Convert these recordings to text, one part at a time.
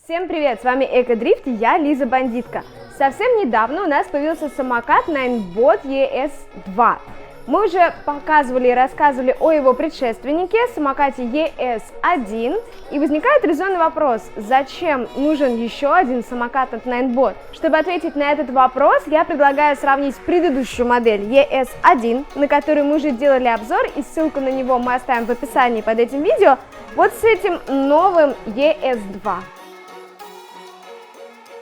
Всем привет, с вами Экодрифт и я Лиза Бандитка. Совсем недавно у нас появился самокат Ninebot ES2. Мы уже показывали и рассказывали о его предшественнике, самокате ES1, и возникает резонный вопрос, зачем нужен еще один самокат от Ninebot? Чтобы ответить на этот вопрос, я предлагаю сравнить предыдущую модель ES1, на которую мы уже делали обзор, и ссылку на него мы оставим в описании под этим видео, вот с этим новым ES2.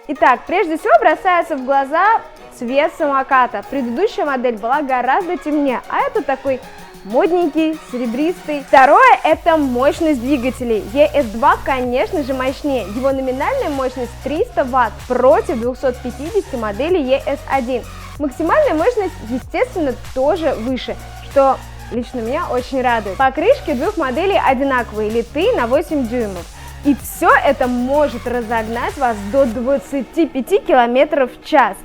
Итак, прежде всего бросается в глаза цвет самоката. Предыдущая модель была гораздо темнее, а это такой модненький, серебристый. Второе – это мощность двигателей. ES2, конечно же, мощнее. Его номинальная мощность 300 Вт против 250 модели ES1. Максимальная мощность, естественно, тоже выше, что лично меня очень радует. Покрышки двух моделей одинаковые, литые на 8 дюймов. И все это может разогнать вас до 25 км в час.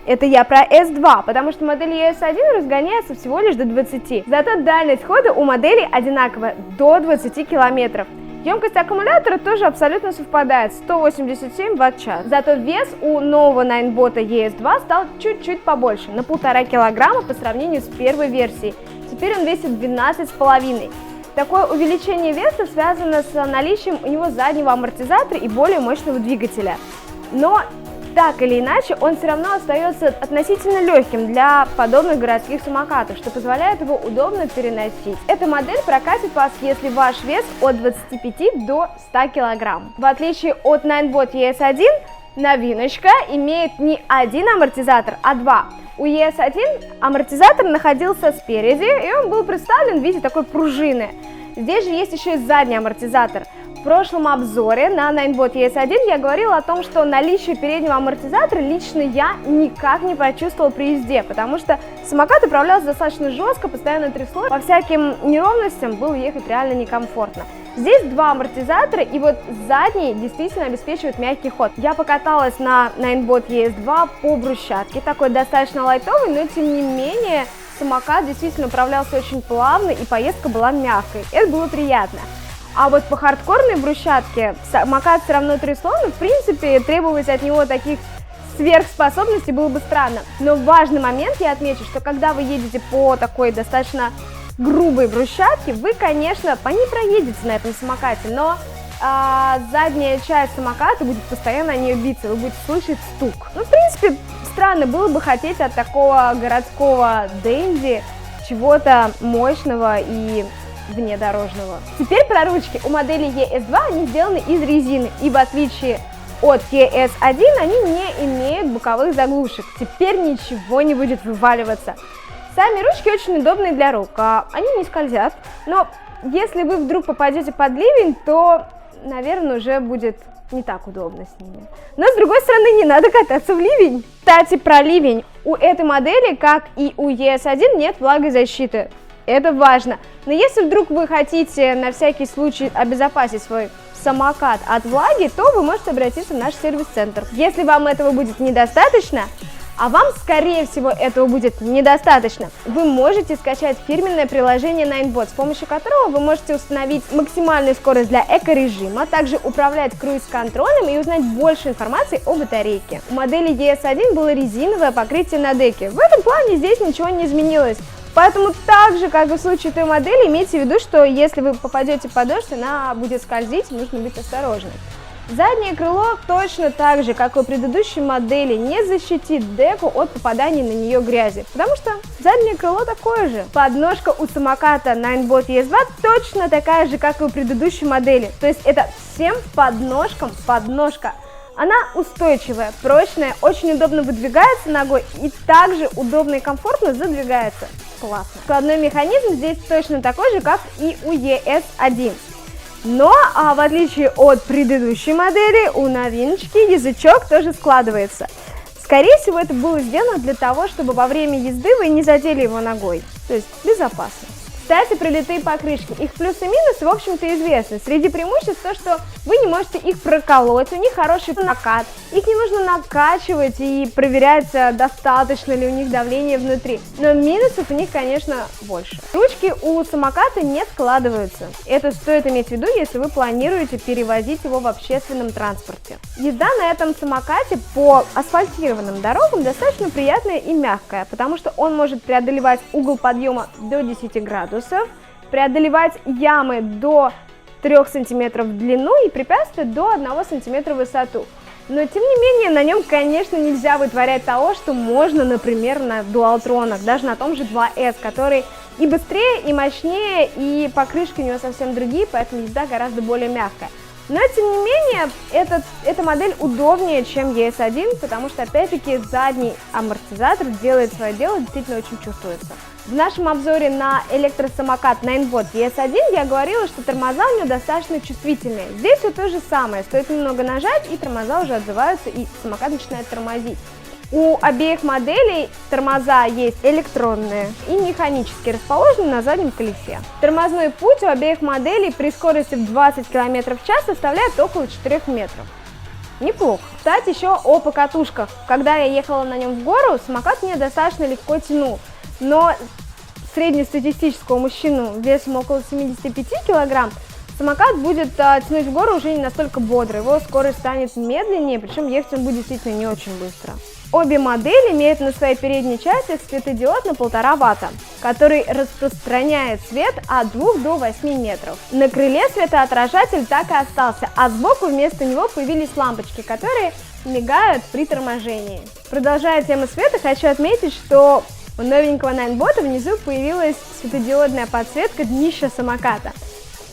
Это я про S2, потому что модель ES1 разгоняется всего лишь до 20. Зато дальность хода у модели одинаковая, до 20 км. Емкость аккумулятора тоже абсолютно совпадает, 187 Вт-час. Зато вес у нового Ninebot ES2 стал чуть-чуть побольше, на 1,5 кг по сравнению с первой версией. Теперь он весит 12,5 кг. Такое увеличение веса связано с наличием у него заднего амортизатора и более мощного двигателя. Но так или иначе, он все равно остается относительно легким для подобных городских самокатов, что позволяет его удобно переносить. Эта модель прокатит вас, если ваш вес от 25 до 100 кг. В отличие от Ninebot ES1, новиночка имеет не один амортизатор, а два. У ES1 амортизатор находился спереди, и он был представлен в виде такой пружины. Здесь же есть еще и задний амортизатор. В прошлом обзоре на Ninebot ES1 я говорила о том, что наличие переднего амортизатора лично я никак не почувствовала при езде, потому что самокат управлялся достаточно жестко, постоянно трясло, по всяким неровностям было ехать реально некомфортно. Здесь два амортизатора, и вот задний действительно обеспечивает мягкий ход. Я покаталась на Ninebot ES2 по брусчатке, такой достаточно лайтовый, но тем не менее самокат действительно управлялся очень плавно, и поездка была мягкой. Это было приятно. А вот по хардкорной брусчатке самокат все равно трясло, но в принципе требовать от него таких сверхспособностей было бы странно. Но важный момент я отмечу, что когда вы едете по такой достаточно грубой брусчатке, вы, конечно, по ней проедете на этом самокате, но задняя часть самоката будет постоянно о нее биться, вы будете слышать стук. Ну, в принципе, странно было бы хотеть от такого городского денди чего-то мощного и внедорожного. Теперь про ручки. У модели ES2 они сделаны из резины, и в отличие от ES1 они не имеют боковых заглушек. Теперь ничего не будет вываливаться. Сами ручки очень удобные для рук, они не скользят, но если вы вдруг попадете под ливень, то, наверное, уже будет не так удобно с ними. Но, с другой стороны, не надо кататься в ливень. Кстати, про ливень. У этой модели, как и у ES1, нет влагозащиты. Это важно. Но если вдруг вы хотите на всякий случай обезопасить свой самокат от влаги, то вы можете обратиться в наш сервис-центр. Если вам этого будет недостаточно, а вам, скорее всего, этого будет недостаточно, вы можете скачать фирменное приложение Ninebot, с помощью которого вы можете установить максимальную скорость для экорежима, также управлять круиз-контролем и узнать больше информации о батарейке. У модели ES1 было резиновое покрытие на деке. В этом плане здесь ничего не изменилось. Поэтому так же, как и в случае той модели, имейте в виду, что если вы попадете под дождь, она будет скользить, нужно быть осторожным. Заднее крыло точно так же, как и у предыдущей модели, не защитит деку от попадания на нее грязи, потому что заднее крыло такое же. Подножка у самоката Ninebot ES2 точно такая же, как и у предыдущей модели, то есть это всем подножкам подножка. Она устойчивая, прочная, очень удобно выдвигается ногой и также удобно и комфортно задвигается. Классно. Складной механизм здесь точно такой же, как и у ES1. Но, в отличие от предыдущей модели, у новиночки язычок тоже складывается. Скорее всего, это было сделано для того, чтобы во время езды вы не задели его ногой, то есть безопасно. Кстати, про литые покрышки. Их плюсы и минусы, в общем-то, известны. Среди преимуществ то, что вы не можете их проколоть, у них хороший накат, их не нужно накачивать и проверять, достаточно ли у них давление внутри, но минусов у них, конечно, больше. Ручки у самоката не складываются, это стоит иметь в виду, если вы планируете перевозить его в общественном транспорте. Езда на этом самокате по асфальтированным дорогам достаточно приятная и мягкая, потому что он может преодолевать угол подъема до 10 градусов, преодолевать ямы до 3 см в длину и препятствия до 1 см в высоту. Но, тем не менее, на нем, конечно, нельзя вытворять того, что можно, например, на дуалтронах, даже на том же 2S, который и быстрее, и мощнее, и покрышки у него совсем другие, поэтому езда гораздо более мягкая. Но, тем не менее, эта модель удобнее, чем ES1, потому что, опять-таки, задний амортизатор делает свое дело, действительно очень чувствуется. В нашем обзоре на электросамокат Ninebot ES1 я говорила, что тормоза у него достаточно чувствительные. Здесь все то же самое, стоит немного нажать, и тормоза уже отзываются, и самокат начинает тормозить. У обеих моделей тормоза есть электронные и механически расположены на заднем колесе. Тормозной путь у обеих моделей при скорости в 20 км в час составляет около 4 метров. Неплохо. Кстати, еще о покатушках. Когда я ехала на нем в гору, самокат меня достаточно легко тянул. Но среднестатистического мужчину весом около 75 кг самокат будет тянуть в гору уже не настолько бодро, его скорость станет медленнее, причем ехать он будет действительно не очень быстро. Обе модели имеют на своей передней части светодиод на 1,5 ватта, который распространяет свет от 2 до 8 метров. На крыле светоотражатель так и остался, а сбоку вместо него появились лампочки, которые мигают при торможении. Продолжая тему света, хочу отметить, что у новенького Ninebot внизу появилась светодиодная подсветка днища самоката.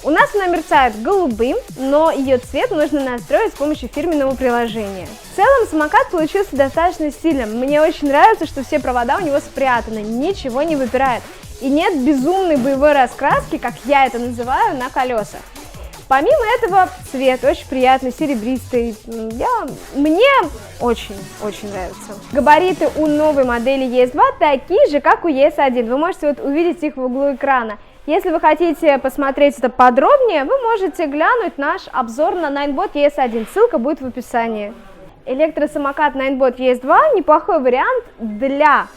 У нас она мерцает голубым, но ее цвет можно настроить с помощью фирменного приложения. В целом самокат получился достаточно стильным. Мне очень нравится, что все провода у него спрятаны, ничего не выпирает. И нет безумной боевой раскраски, как я это называю, на колесах. Помимо этого, цвет очень приятный, серебристый. Мне очень нравится. Габариты у новой модели ES2 такие же, как у ES1. Вы можете увидеть их в углу экрана. Если вы хотите посмотреть это подробнее, вы можете глянуть наш обзор на Ninebot ES1. Ссылка будет в описании. Электросамокат Ninebot ES2 неплохой вариант для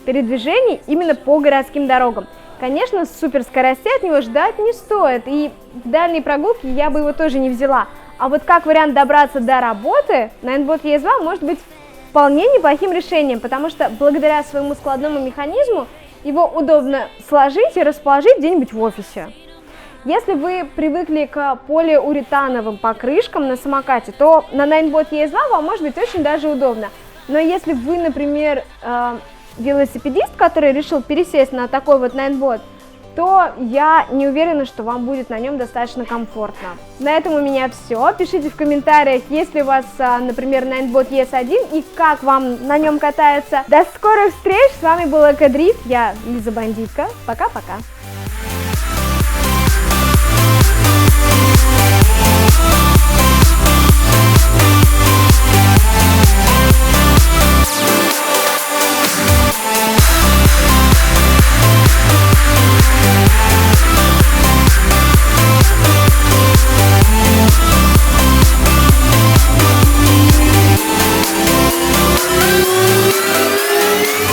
передвижений именно по городским дорогам. Конечно, суперскоростей от него ждать не стоит, и в дальней прогулке я бы его тоже не взяла. А вот как вариант добраться до работы, Ninebot ES2 может быть вполне неплохим решением, потому что благодаря своему складному механизму его удобно сложить и расположить где-нибудь в офисе. Если вы привыкли к полиуретановым покрышкам на самокате, то на Ninebot ES2 вам может быть очень даже удобно. Но если вы, например, велосипедист, который решил пересесть на такой вот Ninebot, то я не уверена, что вам будет на нем достаточно комфортно. На этом у меня все. Пишите в комментариях, есть ли у вас, например, Ninebot ES1 и как вам на нем катается. До скорых встреч! С вами был Экодрифт, я Лиза Бандитка. Пока-пока!